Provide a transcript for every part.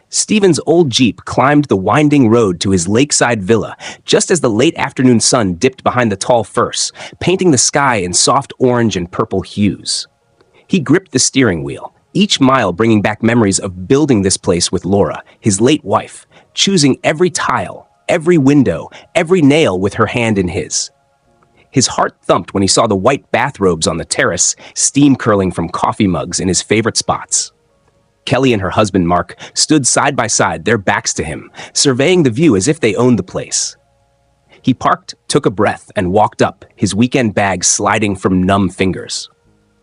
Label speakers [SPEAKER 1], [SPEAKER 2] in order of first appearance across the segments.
[SPEAKER 1] Stephen's old Jeep climbed the winding road to his lakeside villa just as the late afternoon sun dipped behind the tall firs, painting the sky in soft orange and purple hues. He gripped the steering wheel, each mile bringing back memories of building this place with Laura, his late wife, choosing every tile, every window, every nail with her hand in his. His heart thumped when he saw the white bathrobes on the terrace, steam curling from coffee mugs in his favorite spots. Kelly and her husband Mark stood side by side, their backs to him, surveying the view as if they owned the place. He parked, took a breath, and walked up, his weekend bag sliding from numb fingers.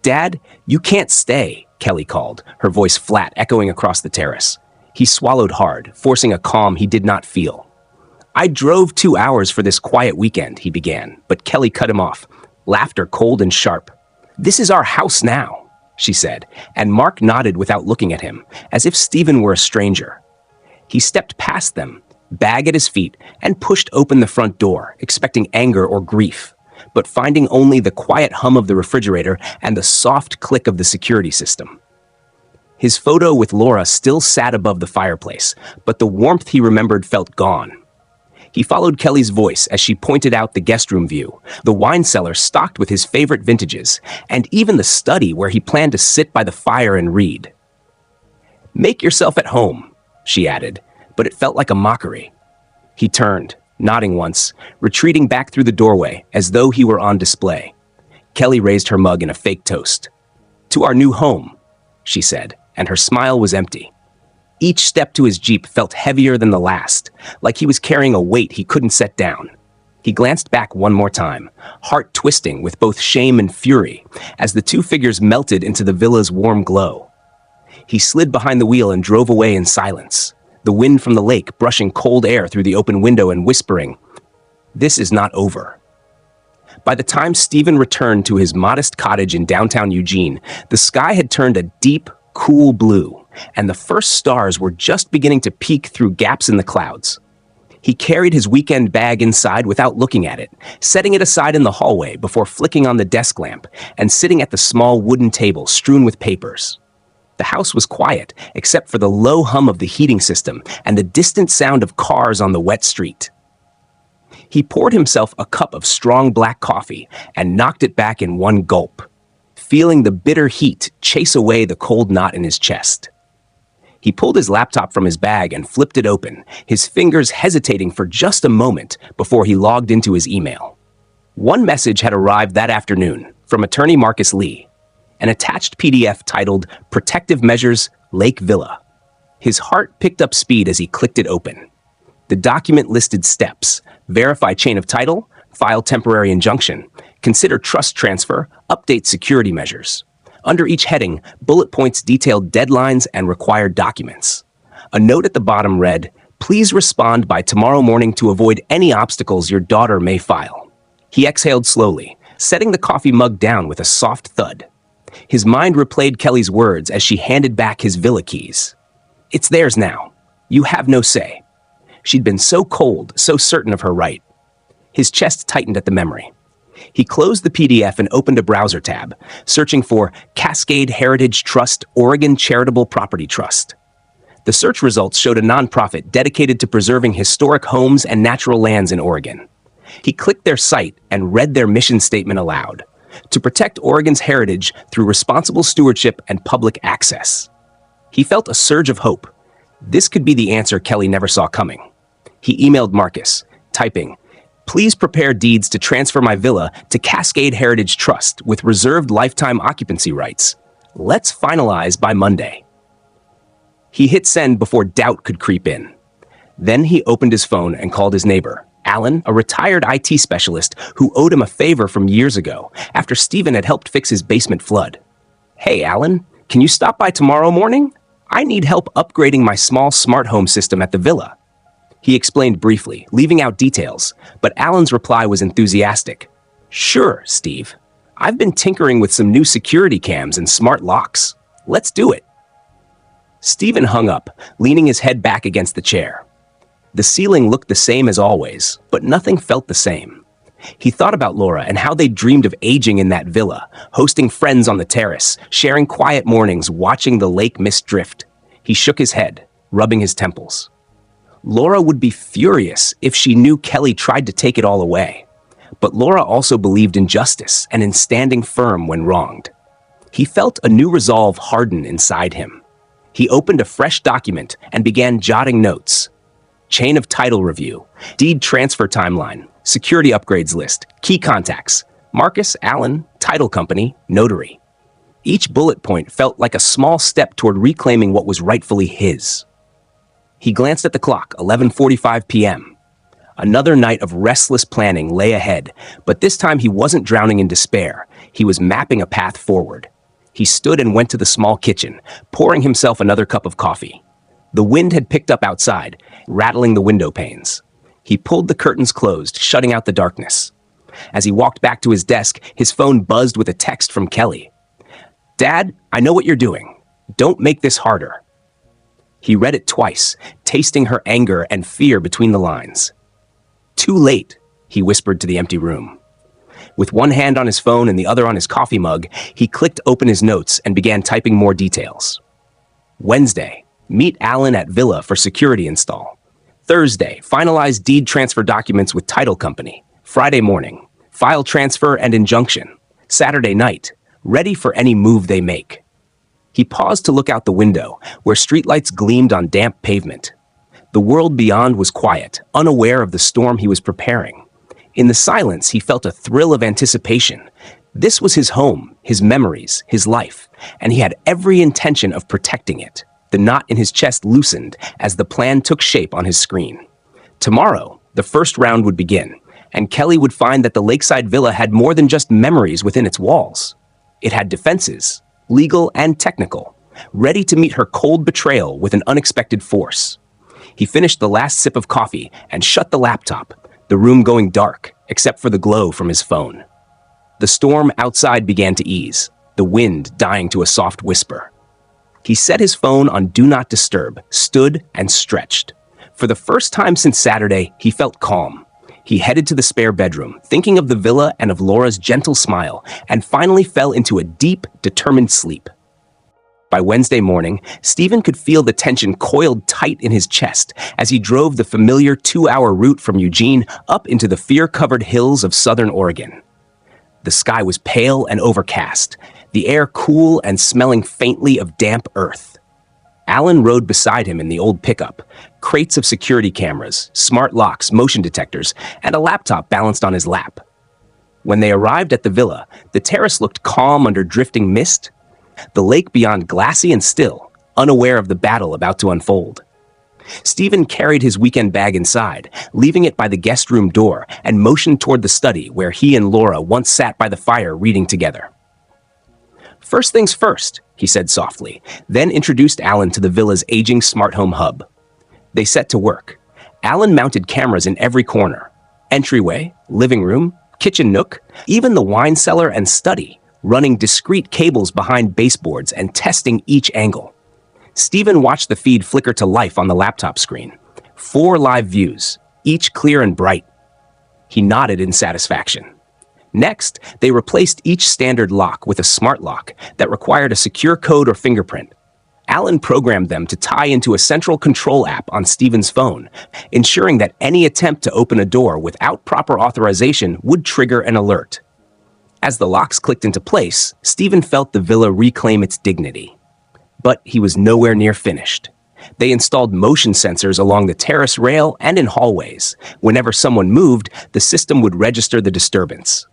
[SPEAKER 1] "Dad, you can't stay," Kelly called, her voice flat, echoing across the terrace. He swallowed hard, forcing a calm he did not feel. "I drove 2 hours for this quiet weekend," he began, but Kelly cut him off, laughter cold and sharp. "This is our house now," she said, and Mark nodded without looking at him, as if Stephen were a stranger. He stepped past them, bag at his feet, and pushed open the front door, expecting anger or grief, but finding only the quiet hum of the refrigerator and the soft click of the security system. His photo with Laura still sat above the fireplace, but the warmth he remembered felt gone. He followed Kelly's voice as she pointed out the guest room view, the wine cellar stocked with his favorite vintages, and even the study where he planned to sit by the fire and read. "Make yourself at home," she added, but it felt like a mockery. He turned, nodding once, retreating back through the doorway as though he were on display. Kelly raised her mug in a fake toast. "To our new home," she said, and her smile was empty. Each step to his Jeep felt heavier than the last, like he was carrying a weight he couldn't set down. He glanced back one more time, heart twisting with both shame and fury, as the two figures melted into the villa's warm glow. He slid behind the wheel and drove away in silence, the wind from the lake brushing cold air through the open window and whispering, "This is not over." By the time Stephen returned to his modest cottage in downtown Eugene, the sky had turned a deep, cool blue, and the first stars were just beginning to peek through gaps in the clouds. He carried his weekend bag inside without looking at it, setting it aside in the hallway before flicking on the desk lamp and sitting at the small wooden table strewn with papers. The house was quiet, except for the low hum of the heating system and the distant sound of cars on the wet street. He poured himself a cup of strong black coffee and knocked it back in one gulp, feeling the bitter heat chase away the cold knot in his chest. He pulled his laptop from his bag and flipped it open, his fingers hesitating for just a moment before he logged into his email. One message had arrived that afternoon from attorney Marcus Lee, an attached PDF titled Protective Measures, Lake Villa. His heart picked up speed as he clicked it open. The document listed steps: verify chain of title, file temporary injunction, consider trust transfer, update security measures. Under each heading, bullet points detailed deadlines and required documents. A note at the bottom read, "Please respond by tomorrow morning to avoid any obstacles your daughter may file." He exhaled slowly, setting the coffee mug down with a soft thud. His mind replayed Kelly's words as she handed back his villa keys. "It's theirs now. You have no say." She'd been so cold, so certain of her right. His chest tightened at the memory. He closed the PDF and opened a browser tab, searching for Cascade Heritage Trust Oregon Charitable Property Trust. The search results showed a nonprofit dedicated to preserving historic homes and natural lands in Oregon. He clicked their site and read their mission statement aloud: to protect Oregon's heritage through responsible stewardship and public access. He felt a surge of hope. This could be the answer Kelly never saw coming. He emailed Marcus, typing, "Please prepare deeds to transfer my villa to Cascade Heritage Trust with reserved lifetime occupancy rights. Let's finalize by Monday." He hit send before doubt could creep in. Then he opened his phone and called his neighbor, Alan, a retired IT specialist who owed him a favor from years ago after Stephen had helped fix his basement flood. "Hey, Alan, can you stop by tomorrow morning? I need help upgrading my small smart home system at the villa." He explained briefly, leaving out details, but Alan's reply was enthusiastic. "Sure, Steve. I've been tinkering with some new security cams and smart locks. Let's do it." Stephen hung up, leaning his head back against the chair. The ceiling looked the same as always, but nothing felt the same. He thought about Laura and how they dreamed of aging in that villa, hosting friends on the terrace, sharing quiet mornings, watching the lake mist drift. He shook his head, rubbing his temples. Laura would be furious if she knew Kelly tried to take it all away. But Laura also believed in justice and in standing firm when wronged. He felt a new resolve harden inside him. He opened a fresh document and began jotting notes. Chain of title review, deed transfer timeline, security upgrades list, key contacts, Marcus, Allen, title company, notary. Each bullet point felt like a small step toward reclaiming what was rightfully his. He glanced at the clock, 11:45 p.m. Another night of restless planning lay ahead, but this time he wasn't drowning in despair. He was mapping a path forward. He stood and went to the small kitchen, pouring himself another cup of coffee. The wind had picked up outside, rattling the window panes. He pulled the curtains closed, shutting out the darkness. As he walked back to his desk, his phone buzzed with a text from Kelly. "Dad, I know what you're doing. Don't make this harder." He read it twice, tasting her anger and fear between the lines. "Too late," he whispered to the empty room. With one hand on his phone and the other on his coffee mug, he clicked open his notes and began typing more details. Wednesday, meet Allen at Villa for security install. Thursday, finalize deed transfer documents with title company. Friday morning, file transfer and injunction. Saturday night, ready for any move they make. He paused to look out the window, where streetlights gleamed on damp pavement. The world beyond was quiet, unaware of the storm he was preparing. In the silence, he felt a thrill of anticipation. This was his home, his memories, his life, and he had every intention of protecting it. The knot in his chest loosened as the plan took shape on his screen. Tomorrow, the first round would begin, and Kelly would find that the lakeside villa had more than just memories within its walls. It had defenses, legal and technical, ready to meet her cold betrayal with an unexpected force. He finished the last sip of coffee and shut the laptop, the room going dark, except for the glow from his phone. The storm outside began to ease, the wind dying to a soft whisper. He set his phone on Do Not Disturb, stood and stretched. For the first time since Saturday, he felt calm. He headed to the spare bedroom, thinking of the villa and of Laura's gentle smile, and finally fell into a deep, determined sleep. By Wednesday morning, Stephen could feel the tension coiled tight in his chest as he drove the familiar 2-hour route from Eugene up into the fear-covered hills of southern Oregon. The sky was pale and overcast, the air cool and smelling faintly of damp earth. Allen rode beside him in the old pickup, crates of security cameras, smart locks, motion detectors, and a laptop balanced on his lap. When they arrived at the villa, the terrace looked calm under drifting mist, the lake beyond glassy and still, unaware of the battle about to unfold. Stephen carried his weekend bag inside, leaving it by the guest room door, and motioned toward the study where he and Laura once sat by the fire reading together. "First things first," he said softly, then introduced Allen to the villa's aging smart home hub. They set to work. Allen mounted cameras in every corner. Entryway, living room, kitchen nook, even the wine cellar and study, running discrete cables behind baseboards and testing each angle. Stephen watched the feed flicker to life on the laptop screen. 4 live views, each clear and bright. He nodded in satisfaction. Next, they replaced each standard lock with a smart lock that required a secure code or fingerprint. Allen programmed them to tie into a central control app on Stephen's phone, ensuring that any attempt to open a door without proper authorization would trigger an alert. As the locks clicked into place, Stephen felt the villa reclaim its dignity. But he was nowhere near finished. They installed motion sensors along the terrace rail and in hallways. Whenever someone moved, the system would register the disturbance.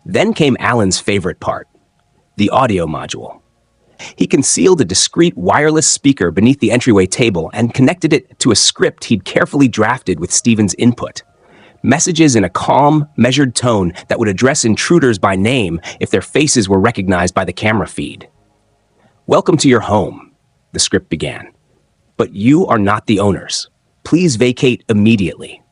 [SPEAKER 1] Then came Allen's favorite part, the audio module. He concealed a discreet wireless speaker beneath the entryway table and connected it to a script he'd carefully drafted with Stephen's input. Messages in a calm, measured tone that would address intruders by name if their faces were recognized by the camera feed. "Welcome to your home," the script began. "But you are not the owners. Please vacate immediately."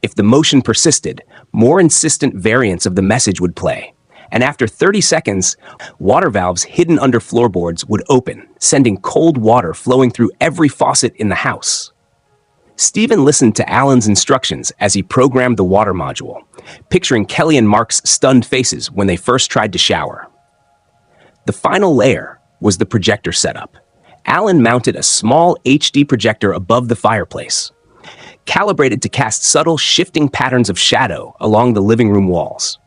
[SPEAKER 1] If the motion persisted, more insistent variants of the message would play. And after 30 seconds, water valves hidden under floorboards would open, sending cold water flowing through every faucet in the house. Stephen listened to Allen's instructions as he programmed the water module, picturing Kelly and Mark's stunned faces when they first tried to shower. The final layer was the projector setup. Alan mounted a small HD projector above the fireplace, calibrated to cast subtle, shifting patterns of shadow along the living room walls.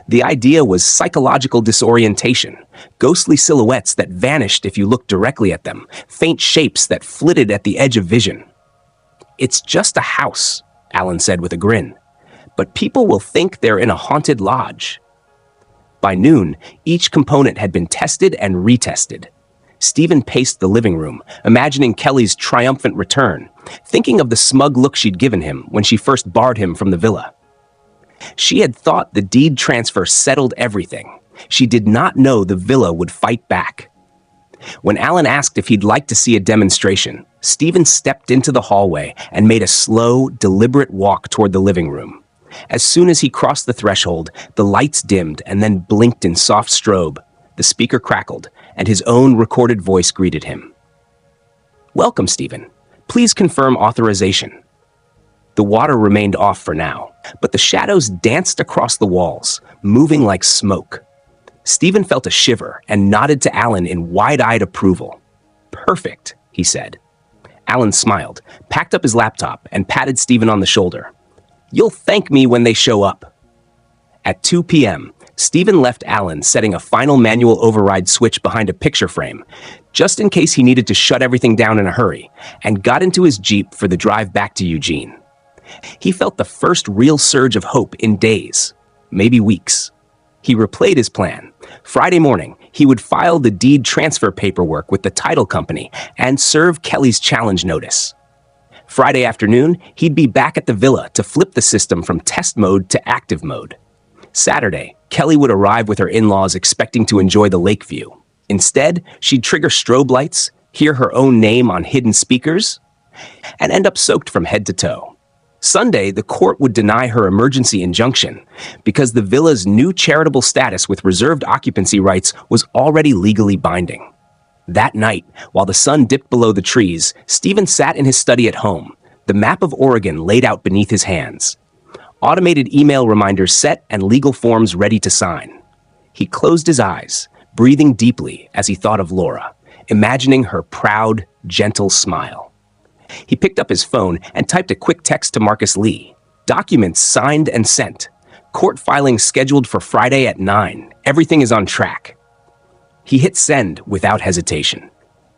[SPEAKER 1] The idea was psychological disorientation, ghostly silhouettes that vanished if you looked directly at them, faint shapes that flitted at the edge of vision. "It's just a house," Alan said with a grin, "but people will think they're in a haunted lodge." By noon, each component had been tested and retested. Stephen paced the living room, imagining Kelly's triumphant return, thinking of the smug look she'd given him when she first barred him from the villa. She had thought the deed transfer settled everything. She did not know the villa would fight back. When Alan asked if he'd like to see a demonstration, Stephen stepped into the hallway and made a slow, deliberate walk toward the living room. As soon as he crossed the threshold, the lights dimmed and then blinked in soft strobe. The speaker crackled, and his own recorded voice greeted him. "Welcome, Stephen. Please confirm authorization." The water remained off for now, but the shadows danced across the walls, moving like smoke. Stephen felt a shiver and nodded to Alan in wide-eyed approval. "Perfect," he said. Alan smiled, packed up his laptop, and patted Stephen on the shoulder. "You'll thank me when they show up." At 2 p.m., Stephen left Alan setting a final manual override switch behind a picture frame, just in case he needed to shut everything down in a hurry, and got into his Jeep for the drive back to Eugene. He felt the first real surge of hope in days, maybe weeks. He replayed his plan. Friday morning, he would file the deed transfer paperwork with the title company and serve Kelly's challenge notice. Friday afternoon, he'd be back at the villa to flip the system from test mode to active mode. Saturday, Kelly would arrive with her in-laws expecting to enjoy the lake view. Instead, she'd trigger strobe lights, hear her own name on hidden speakers, and end up soaked from head to toe. Sunday, the court would deny her emergency injunction because the villa's new charitable status with reserved occupancy rights was already legally binding. That night, while the sun dipped below the trees, Stephen sat in his study at home, the map of Oregon laid out beneath his hands. Automated email reminders set and legal forms ready to sign. He closed his eyes, breathing deeply as he thought of Laura, imagining her proud, gentle smile. He picked up his phone and typed a quick text to Marcus Lee. "Documents signed and sent. Court filing scheduled for Friday at 9. Everything is on track." He hit send without hesitation.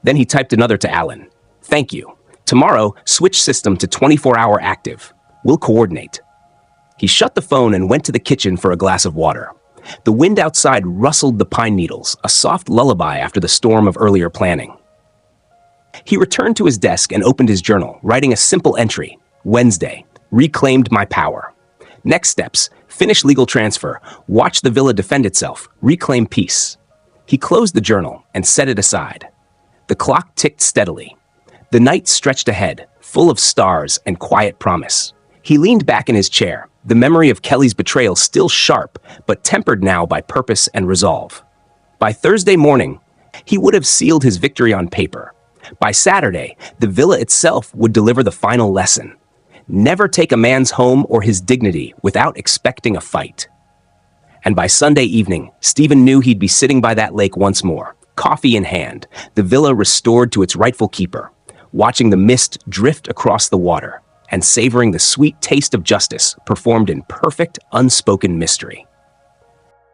[SPEAKER 1] Then he typed another to Alan. "Thank you. Tomorrow, switch system to 24-hour active. We'll coordinate." He shut the phone and went to the kitchen for a glass of water. The wind outside rustled the pine needles, a soft lullaby after the storm of earlier planning. He returned to his desk and opened his journal, writing a simple entry. Wednesday, reclaimed my power. Next steps, finish legal transfer, watch the villa defend itself, reclaim peace. He closed the journal and set it aside. The clock ticked steadily. The night stretched ahead, full of stars and quiet promise. He leaned back in his chair, the memory of Kelly's betrayal still sharp, but tempered now by purpose and resolve. By Thursday morning, he would have sealed his victory on paper. By Saturday, the villa itself would deliver the final lesson. Never take a man's home or his dignity without expecting a fight. And by Sunday evening, Stephen knew he'd be sitting by that lake once more, coffee in hand, the villa restored to its rightful keeper, watching the mist drift across the water, and savoring the sweet taste of justice performed in perfect, unspoken mystery.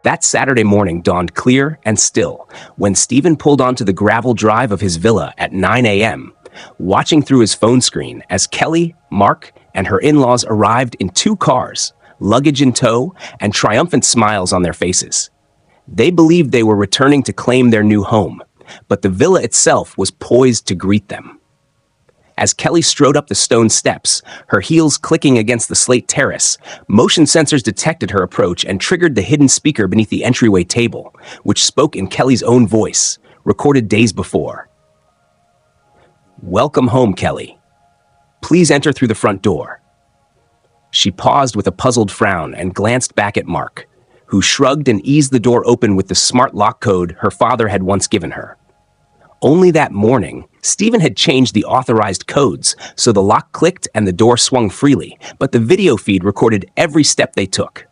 [SPEAKER 1] That Saturday morning dawned clear and still when Stephen pulled onto the gravel drive of his villa at 9 a.m., watching through his phone screen as Kelly, Mark, and her in-laws arrived in 2 cars, luggage in tow, and triumphant smiles on their faces. They believed they were returning to claim their new home, but the villa itself was poised to greet them. As Kelly strode up the stone steps, her heels clicking against the slate terrace, motion sensors detected her approach and triggered the hidden speaker beneath the entryway table, which spoke in Kelly's own voice, recorded days before. "Welcome home, Kelly. Please enter through the front door." She paused with a puzzled frown and glanced back at Mark, who shrugged and eased the door open with the smart lock code her father had once given her. Only that morning, Stephen had changed the authorized codes, so the lock clicked and the door swung freely, but the video feed recorded every step they took.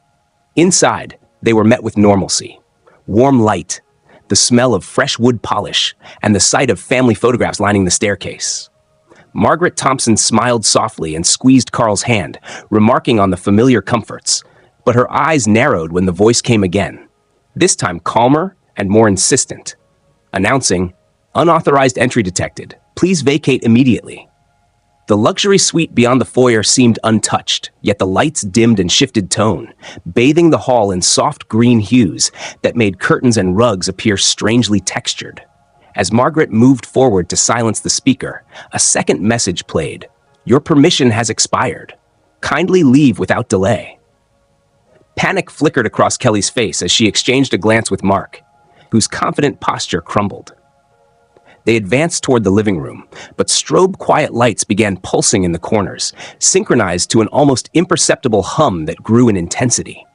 [SPEAKER 1] Inside, they were met with normalcy. Warm light, the smell of fresh wood polish, and the sight of family photographs lining the staircase. Margaret Thompson smiled softly and squeezed Carl's hand, remarking on the familiar comforts, but her eyes narrowed when the voice came again, this time calmer and more insistent, announcing, "Unauthorized entry detected. Please vacate immediately." The luxury suite beyond the foyer seemed untouched, yet the lights dimmed and shifted tone, bathing the hall in soft green hues that made curtains and rugs appear strangely textured. As Margaret moved forward to silence the speaker, a second message played. "Your permission has expired. Kindly leave without delay." Panic flickered across Kelly's face as she exchanged a glance with Mark, whose confident posture crumbled. They advanced toward the living room, but strobe quiet lights began pulsing in the corners, synchronized to an almost imperceptible hum that grew in intensity.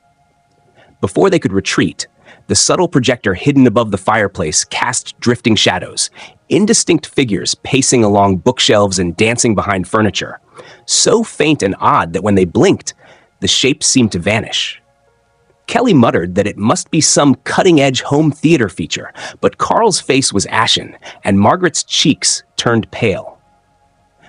[SPEAKER 1] Before they could retreat, the subtle projector hidden above the fireplace cast drifting shadows, indistinct figures pacing along bookshelves and dancing behind furniture, so faint and odd that when they blinked, the shapes seemed to vanish. Kelly muttered that it must be some cutting-edge home theater feature, but Carl's face was ashen, and Margaret's cheeks turned pale.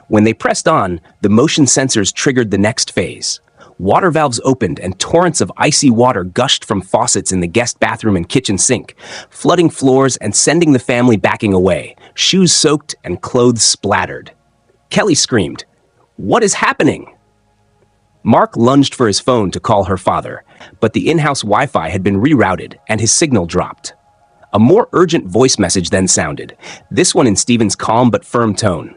[SPEAKER 1] When they pressed on, the motion sensors triggered the next phase. Water valves opened and torrents of icy water gushed from faucets in the guest bathroom and kitchen sink, flooding floors and sending the family backing away, shoes soaked and clothes splattered. Kelly screamed, "What is happening?" Mark lunged for his phone to call her father, but the in-house Wi-Fi had been rerouted and his signal dropped. A more urgent voice message then sounded, this one in Stephen's calm but firm tone.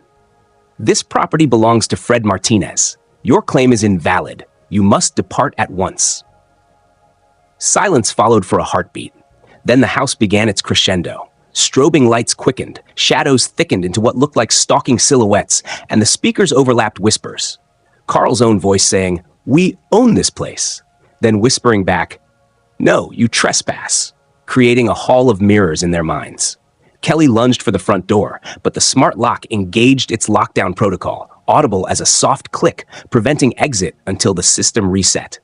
[SPEAKER 1] "This property belongs to Fred Martinez. Your claim is invalid. You must depart at once." Silence followed for a heartbeat. Then the house began its crescendo. Strobing lights quickened, shadows thickened into what looked like stalking silhouettes, and the speakers overlapped whispers. Carl's own voice saying, "We own this place," then whispering back, "No, you trespass," creating a hall of mirrors in their minds. Kelly lunged for the front door, but the smart lock engaged its lockdown protocol, audible as a soft click, preventing exit until the system reset.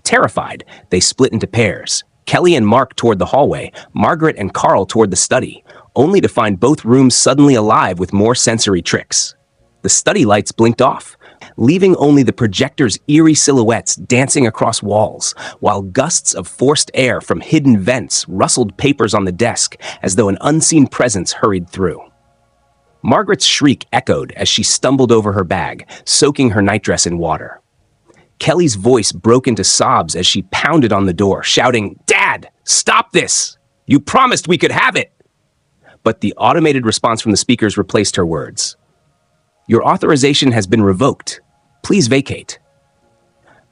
[SPEAKER 1] Terrified, they split into pairs. Kelly and Mark toward the hallway, Margaret and Carl toward the study, only to find both rooms suddenly alive with more sensory tricks. The study lights blinked off, leaving only the projector's eerie silhouettes dancing across walls, while gusts of forced air from hidden vents rustled papers on the desk as though an unseen presence hurried through. Margaret's shriek echoed as she stumbled over her bag, soaking her nightdress in water. Kelly's voice broke into sobs as she pounded on the door, shouting, "Dad, stop this! You promised we could have it!" But the automated response from the speakers replaced her words. "Your authorization has been revoked. Please vacate."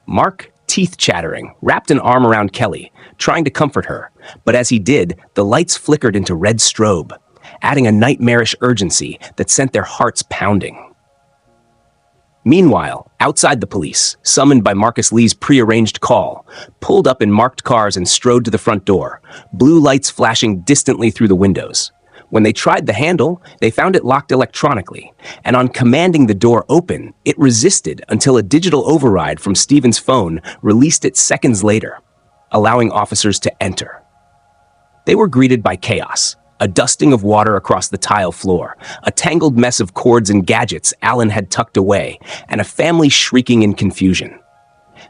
[SPEAKER 1] Mark, teeth chattering, wrapped an arm around Kelly, trying to comfort her, but as he did, the lights flickered into red strobe, adding a nightmarish urgency that sent their hearts pounding. Meanwhile, outside the police, summoned by Marcus Lee's prearranged call, pulled up in marked cars and strode to the front door, blue lights flashing distantly through the windows. When they tried the handle, they found it locked electronically, and on commanding the door open, it resisted until a digital override from Stephen's phone released it seconds later, allowing officers to enter. They were greeted by chaos, a dusting of water across the tile floor, a tangled mess of cords and gadgets Alan had tucked away, and a family shrieking in confusion.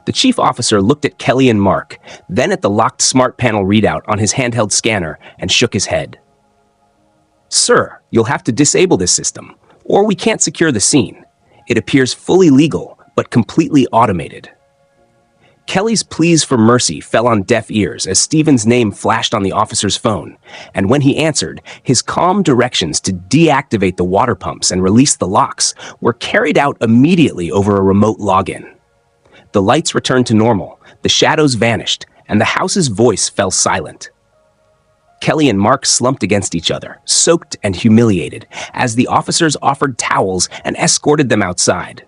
[SPEAKER 1] The chief officer looked at Kelly and Mark, then at the locked smart panel readout on his handheld scanner, and shook his head. "Sir, you'll have to disable this system, or we can't secure the scene. It appears fully legal, but completely automated." Kelly's pleas for mercy fell on deaf ears as Stephen's name flashed on the officer's phone, and when he answered, his calm directions to deactivate the water pumps and release the locks were carried out immediately over a remote login. The lights returned to normal, the shadows vanished, and the house's voice fell silent. Kelly and Mark slumped against each other, soaked and humiliated, as the officers offered towels and escorted them outside.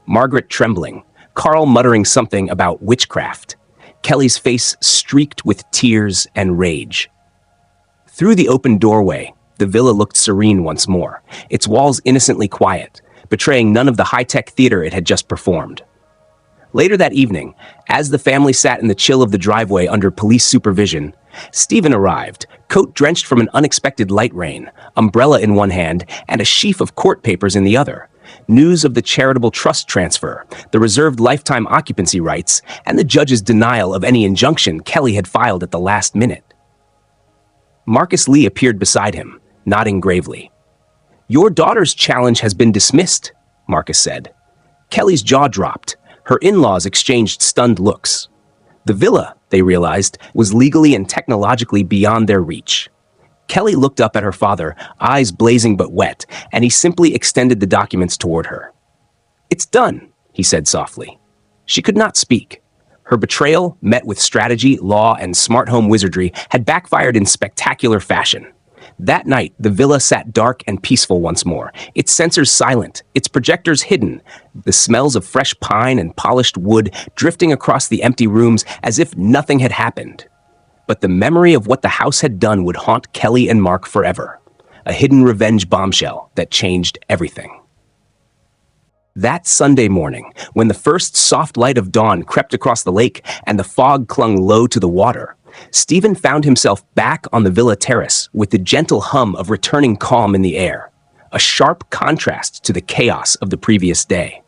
[SPEAKER 1] Margaret trembling, Carl muttering something about witchcraft, Kelly's face streaked with tears and rage. Through the open doorway, the villa looked serene once more, its walls innocently quiet, betraying none of the high-tech theater it had just performed. Later that evening, as the family sat in the chill of the driveway under police supervision, Stephen arrived, coat drenched from an unexpected light rain, umbrella in one hand, and a sheaf of court papers in the other. News of the charitable trust transfer, the reserved lifetime occupancy rights, and the judge's denial of any injunction Kelly had filed at the last minute. Marcus Lee appeared beside him, nodding gravely. "Your daughter's challenge has been dismissed," Marcus said. Kelly's jaw dropped. Her in-laws exchanged stunned looks. The villa, they realized, was legally and technologically beyond their reach. Kelly looked up at her father, eyes blazing but wet, and he simply extended the documents toward her. "It's done," he said softly. She could not speak. Her betrayal, met with strategy, law, and smart home wizardry, had backfired in spectacular fashion. That night, the villa sat dark and peaceful once more, its sensors silent, its projectors hidden, the smells of fresh pine and polished wood drifting across the empty rooms as if nothing had happened. But the memory of what the house had done would haunt Kelly and Mark forever, a hidden revenge bombshell that changed everything. That Sunday morning, when the first soft light of dawn crept across the lake and the fog clung low to the water, Stephen found himself back on the villa terrace with the gentle hum of returning calm in the air, a sharp contrast to the chaos of the previous day.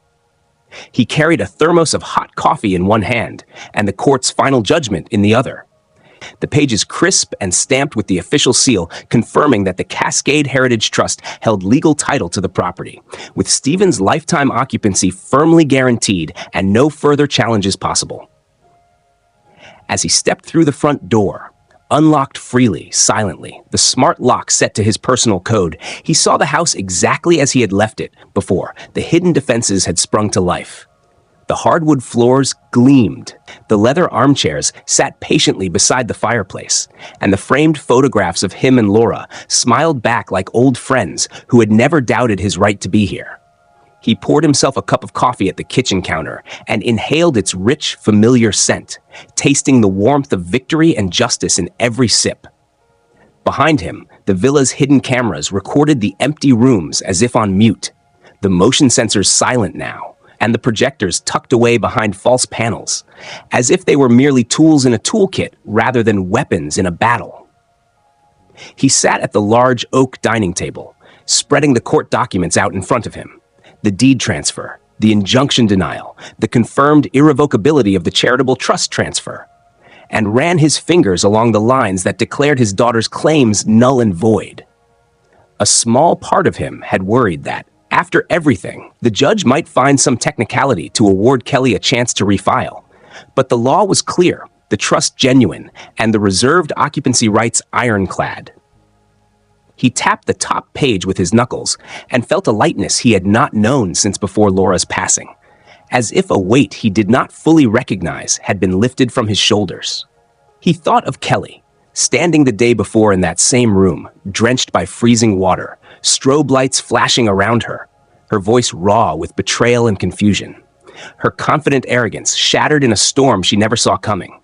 [SPEAKER 1] He carried a thermos of hot coffee in one hand and the court's final judgment in the other. The pages crisp and stamped with the official seal, confirming that the Cascade Heritage Trust held legal title to the property, with Stephen's lifetime occupancy firmly guaranteed and no further challenges possible. As he stepped through the front door, unlocked freely, silently, the smart lock set to his personal code, he saw the house exactly as he had left it before. The hidden defenses had sprung to life. The hardwood floors gleamed, the leather armchairs sat patiently beside the fireplace, and the framed photographs of him and Laura smiled back like old friends who had never doubted his right to be here. He poured himself a cup of coffee at the kitchen counter and inhaled its rich, familiar scent, tasting the warmth of victory and justice in every sip. Behind him, the villa's hidden cameras recorded the empty rooms as if on mute, the motion sensors silent now, and the projectors tucked away behind false panels, as if they were merely tools in a toolkit rather than weapons in a battle. He sat at the large oak dining table, spreading the court documents out in front of him. The deed transfer, the injunction denial, the confirmed irrevocability of the charitable trust transfer, and ran his fingers along the lines that declared his daughter's claims null and void. A small part of him had worried that, after everything, the judge might find some technicality to award Kelly a chance to refile. But the law was clear, the trust genuine, and the reserved occupancy rights ironclad. He tapped the top page with his knuckles and felt a lightness he had not known since before Laura's passing, as if a weight he did not fully recognize had been lifted from his shoulders. He thought of Kelly, standing the day before in that same room, drenched by freezing water, strobe lights flashing around her, her voice raw with betrayal and confusion, her confident arrogance shattered in a storm she never saw coming.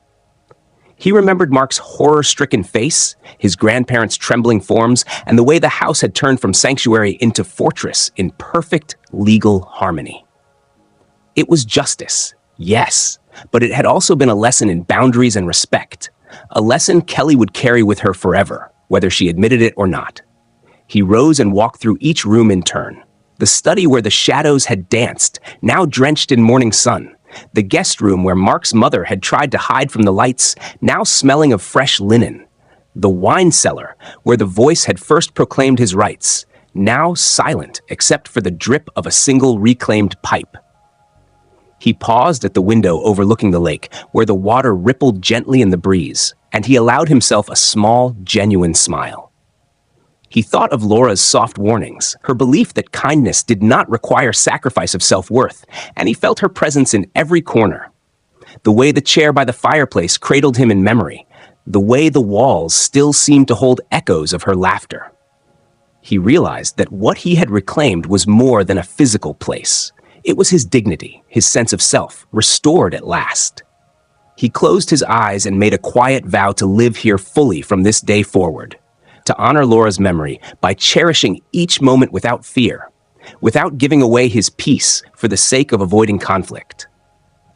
[SPEAKER 1] He remembered Mark's horror-stricken face, his grandparents' trembling forms, and the way the house had turned from sanctuary into fortress in perfect legal harmony. It was justice, yes, but it had also been a lesson in boundaries and respect, a lesson Kelly would carry with her forever, whether she admitted it or not. He rose and walked through each room in turn. The study where the shadows had danced, now drenched in morning sun. The guest room where Mark's mother had tried to hide from the lights, now smelling of fresh linen. The wine cellar, where the voice had first proclaimed his rights, now silent except for the drip of a single reclaimed pipe. He paused at the window overlooking the lake, where the water rippled gently in the breeze, and he allowed himself a small, genuine smile. He thought of Laura's soft warnings, her belief that kindness did not require sacrifice of self-worth, and he felt her presence in every corner. The way the chair by the fireplace cradled him in memory, the way the walls still seemed to hold echoes of her laughter. He realized that what he had reclaimed was more than a physical place. It was his dignity, his sense of self, restored at last. He closed his eyes and made a quiet vow to live here fully from this day forward, to honor Laura's memory by cherishing each moment without fear, without giving away his peace for the sake of avoiding conflict.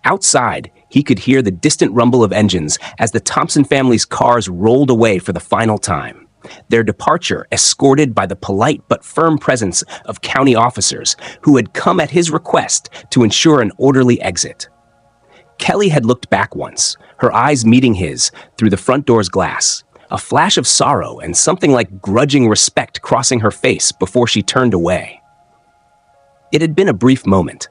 [SPEAKER 1] Outside, He could hear the distant rumble of engines as the Thompson family's cars rolled away for the final time, their departure escorted by the polite but firm presence of county officers who had come at his request to ensure an orderly exit. Kelly had looked back once, her eyes meeting his through the front door's glass, a flash of sorrow and something like grudging respect crossing her face before she turned away. It had been a brief moment,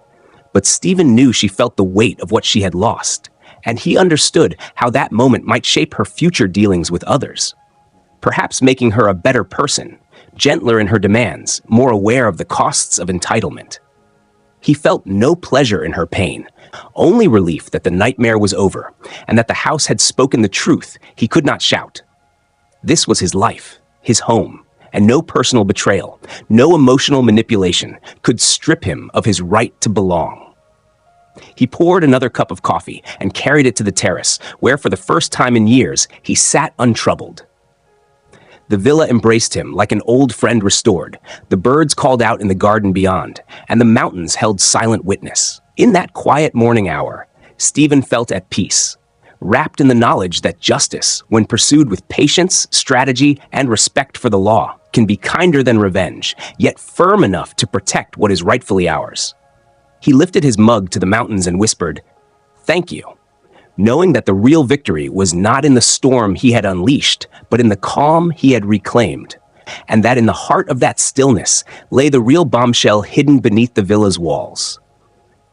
[SPEAKER 1] but Stephen knew she felt the weight of what she had lost, and he understood how that moment might shape her future dealings with others, perhaps making her a better person, gentler in her demands, more aware of the costs of entitlement. He felt no pleasure in her pain, only relief that the nightmare was over, and that the house had spoken the truth he could not shout. This was his life, his home, and no personal betrayal, no emotional manipulation could strip him of his right to belong. He poured another cup of coffee and carried it to the terrace, where for the first time in years he sat untroubled. The villa embraced him like an old friend restored. The birds called out in the garden beyond, and the mountains held silent witness. In that quiet morning hour, Stephen felt at peace, wrapped in the knowledge that justice, when pursued with patience, strategy, and respect for the law, can be kinder than revenge, yet firm enough to protect what is rightfully ours. He lifted his mug to the mountains and whispered, "Thank you," knowing that the real victory was not in the storm he had unleashed, but in the calm he had reclaimed, and that in the heart of that stillness lay the real bombshell hidden beneath the villa's walls.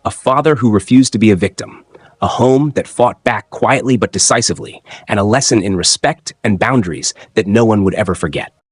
[SPEAKER 1] A father who refused to be a victim, a home that fought back quietly but decisively, and a lesson in respect and boundaries that no one would ever forget.